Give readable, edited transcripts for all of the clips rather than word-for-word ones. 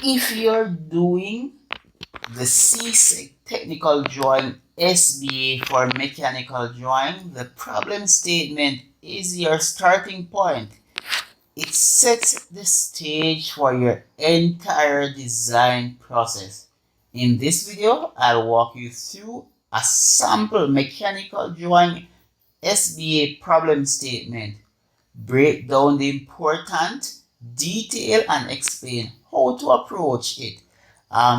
if you're doing the CSEC Technical Drawing SBA for mechanical drawing, the problem statement is your starting point. It sets the stage for your entire design process. In this video, I'll walk you through a sample mechanical drawing SBA problem statement, break down the important detail and explain how to approach it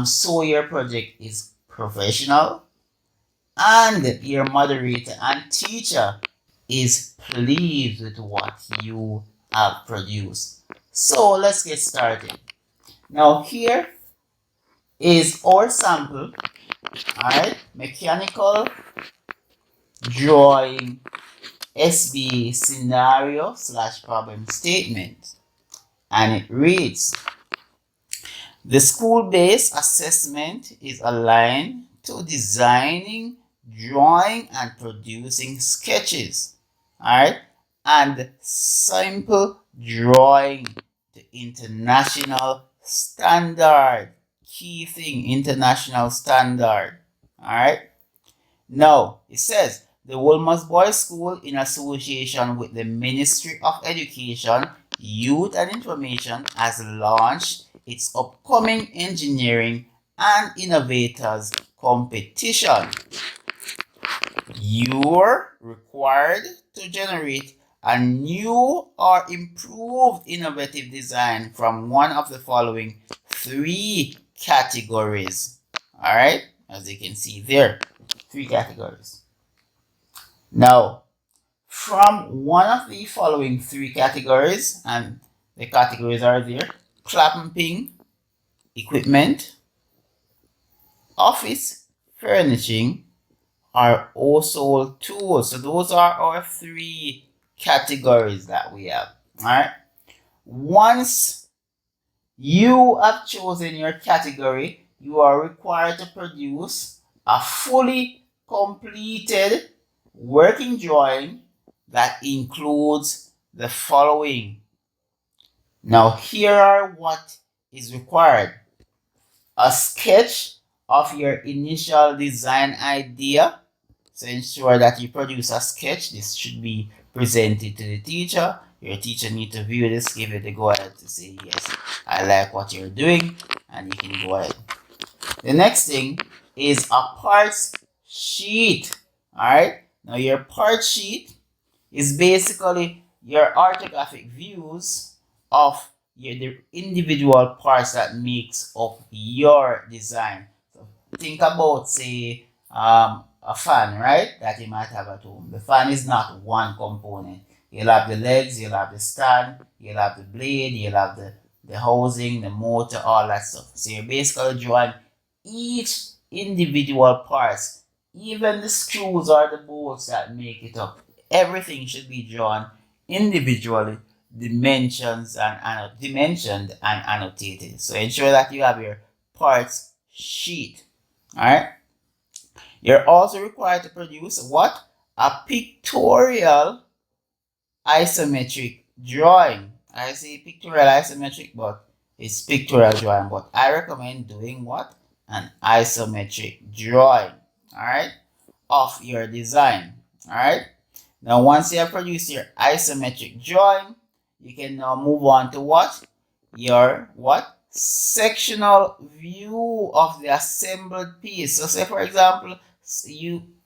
so your project is professional and your moderator and teacher is pleased with what you have produced. So let's get started. Now here is our sample, alright, mechanical drawing SBA scenario / problem statement, and it reads: the school-based assessment is aligned to designing, drawing, and producing sketches, alright, and simple drawing to international standard. Key thing, international standard, alright. Now, it says, the Wolmer's Boys School, in association with the Ministry of Education, Youth and Information, has launched its upcoming engineering and innovators competition. You're required to generate a new or improved innovative design from one of the following 3 categories. All right, as you can see there, 3 categories. Now, from one of the following 3 categories, and the categories are there: clamping equipment, office furnishing, or household tools. So those are our 3 categories that we have. All right. Once you have chosen your category, you are required to produce a fully completed working drawing that includes the following. Now, here are what is required: a sketch of your initial design idea. So ensure that you produce a sketch. This should be presented to the teacher. Your teacher needs to view this, give it a go ahead to say, yes, I like what you're doing, and you can go ahead. The next thing is a parts sheet. Alright, now your part sheet is basically your orthographic views of the individual parts that makes up your design. So think about, say, a fan, right, that you might have at home. The fan is not one component. You'll have the legs, you'll have the stand, you'll have the blade, you'll have the housing, the motor, all that stuff. So you're basically drawing each individual parts, even the screws or the bolts that make it up. Everything should be drawn individually, dimensioned and annotated. So ensure that you have your parts sheet. Alright. You're also required to produce what? A pictorial isometric drawing. I say pictorial isometric, but it's pictorial drawing. But I recommend doing what? An isometric drawing. Alright, of your design. Alright. Now, once you have produced your isometric drawing, you can now move on to what? Your what? Sectional view of the assembled piece. So say, for example,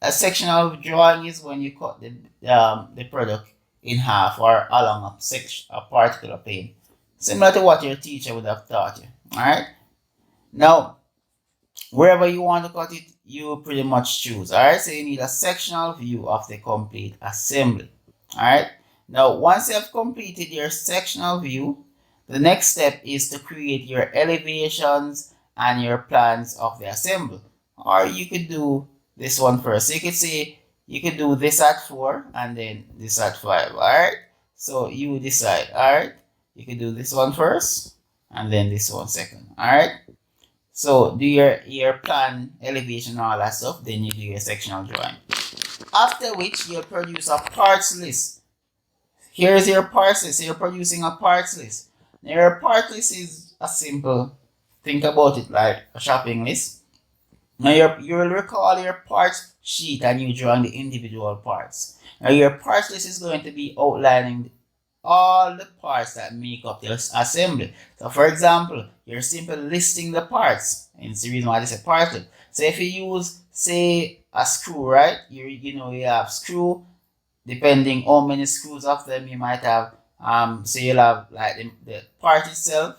a sectional drawing is when you cut the product in half or along a particular plane, similar to what your teacher would have taught you. All right. Now, wherever you want to cut it, you pretty much choose. All right. So you need a sectional view of the complete assembly. All right. Now, once you have completed your sectional view, the next step is to create your elevations and your plans of the assembly. Or you could do this one first. So you could say you could do this at 4 and then this at 5. Alright? So you decide. Alright? You could do this one first and then this one second. Alright? So do your plan, elevation, all that stuff. Then you do your sectional drawing. After which you'll produce a parts list. Here's your parts list. So you're producing a parts list. Now your part list is a simple think about it like a shopping list. Now you will recall your parts sheet and you drawing the individual parts. Now your parts list is going to be outlining all the parts that make up the assembly. So for example, you're simply listing the parts, and it's the reason why this is a part list. So if you use, say, a screw, right? You have screw, depending how many screws of them you might have. So you'll have like the part itself,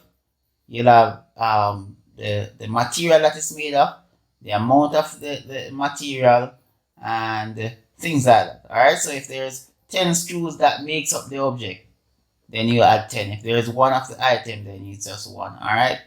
you'll have the material that is made of, the amount of the material, and things like that. Alright, so if there's 10 screws that makes up the object, then you add 10. If there's one of the item, then it's just one. Alright,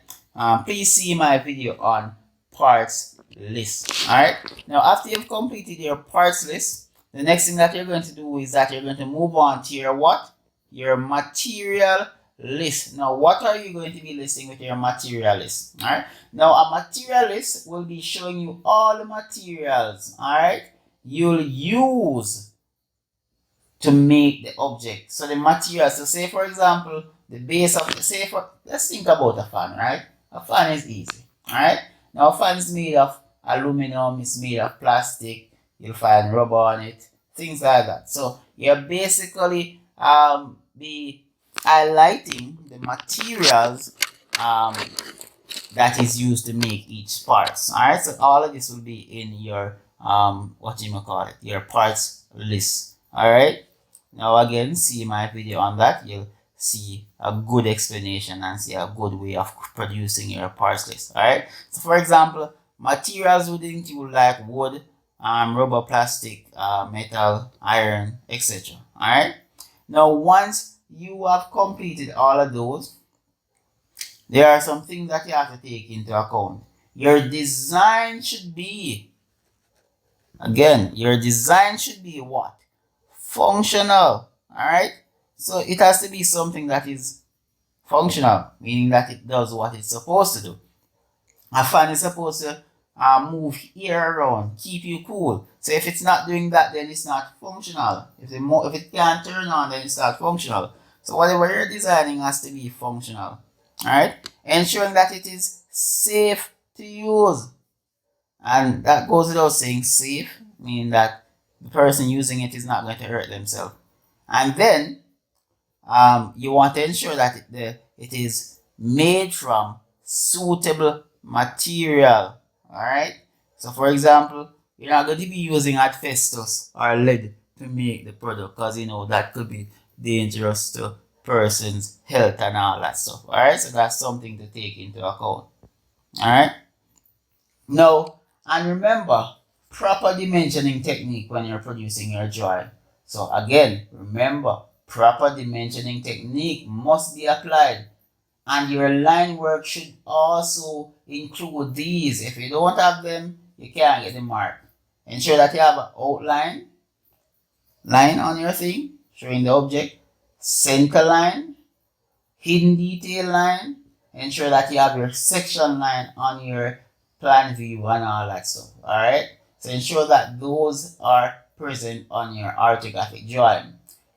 please see my video on parts list. Alright, now after you've completed your parts list, the next thing that you're going to do is that you're going to move on to your what? Your material list. Now, what are you going to be listing with your material list? All right. Now, a material list will be showing you all the materials, all right, you'll use to make the object. So the materials, so say for example, the base of the, let's think about a fan, right? A fan is easy, all right? Now, a fan is made of aluminum, it's made of plastic, you'll find rubber on it, things like that. So you're basically be highlighting the materials that is used to make each parts. Alright, so all of this will be in your your parts list. Alright, now again, see my video on that. You'll see a good explanation and see a good way of producing your parts list. Alright, so for example, materials would include like wood, rubber, plastic, metal, iron, etc. Alright, now once you have completed all of those, there are some things that you have to take into account. Your design should be, again, your design should be what? Functional. Alright? So it has to be something that is functional, meaning that it does what it's supposed to do. A fan is supposed to move air around, keep you cool. So if it's not doing that, then it's not functional. If it can't turn on, then it's not functional. So whatever you're designing has to be functional. Alright? Ensuring that it is safe to use. And that goes without saying, safe, meaning that the person using it is not going to hurt themselves. And then you want to ensure that it is made from suitable material. Alright? So for example, you're not going to be using asbestos or lead to make the product, because that could be dangerous to person's health and all that stuff. Alright, so that's something to take into account. Alright, now, and remember, proper dimensioning technique when you're producing your drawing. So again, remember, proper dimensioning technique must be applied, and your line work should also include these. If you don't have them, you can't get the mark. Ensure that you have an outline line on your thing showing the object, center line, hidden detail line. Ensure that you have your section line on your plan view and all that stuff. Alright, so ensure that those are present on your orthographic drawing.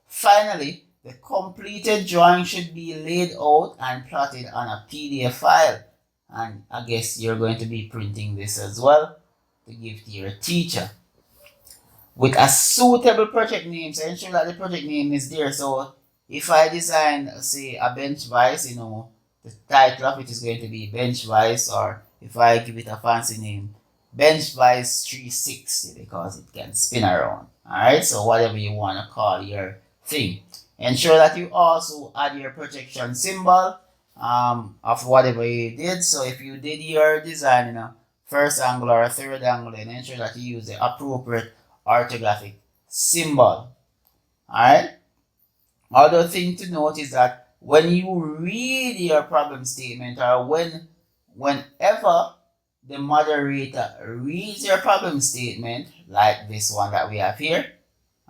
Finally, the completed drawing should be laid out and plotted on a PDF file, and I guess you're going to be printing this as well to give to your teacher with a suitable project name. So ensure that the project name is there. So if I design, say, a bench vise, the title of it is going to be bench vise, or if I give it a fancy name, bench vise 360, because it can spin around. Alright, so whatever you want to call your thing. Ensure that you also add your projection symbol of whatever you did. So if you did your design in a first angle or a third angle, then ensure that you use the appropriate orthographic symbol. Alright? Other thing to note is that when you read your problem statement, or whenever the moderator reads your problem statement, like this one that we have here,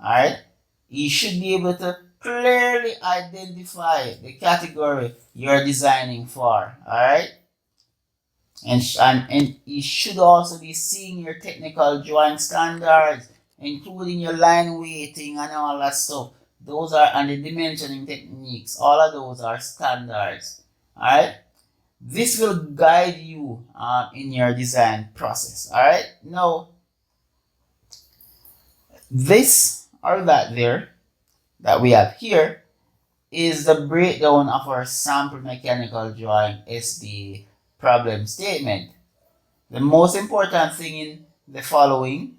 alright, he should be able to clearly identify the category you're designing for, alright? And you should also be seeing your technical drawing standards, including your line weighting and all that stuff. Those are, and the dimensioning techniques, all of those are standards, alright? This will guide you in your design process. All right. Now, this or that there that we have here is the breakdown of our sample mechanical drawing SBA problem statement. The most important thing in the following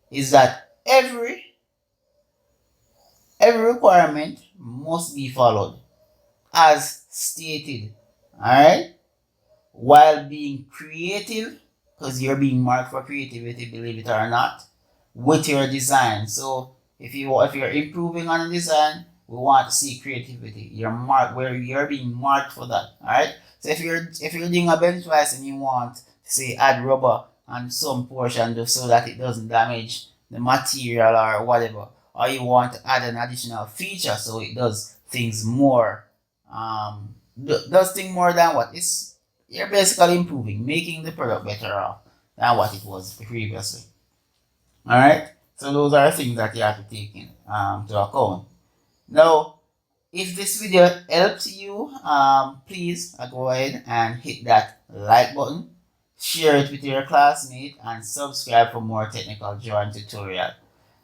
is that every requirement must be followed as stated. All right. While being creative, because you're being marked for creativity, believe it or not, with your design. So if you're improving on a design, we want to see creativity. You're marked where you're being marked for that. All right. So if you're doing a bench press and you want to say add rubber on some portion just so that it doesn't damage the material or whatever, or you want to add an additional feature so it does things more, does things more than what is, you're basically improving, making the product better off than what it was previously. All right. So those are things that you have to take in to account. Now, if this video helped you, please go ahead and hit that like button, share it with your classmate, and subscribe for more technical drawing tutorial.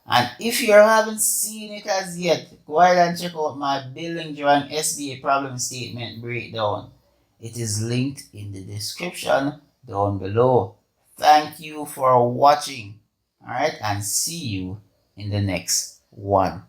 And if you haven't seen it as yet, go ahead and check out my building drawing SBA problem statement breakdown. It is linked in the description down below. Thank you for watching. All right, and see you in the next one.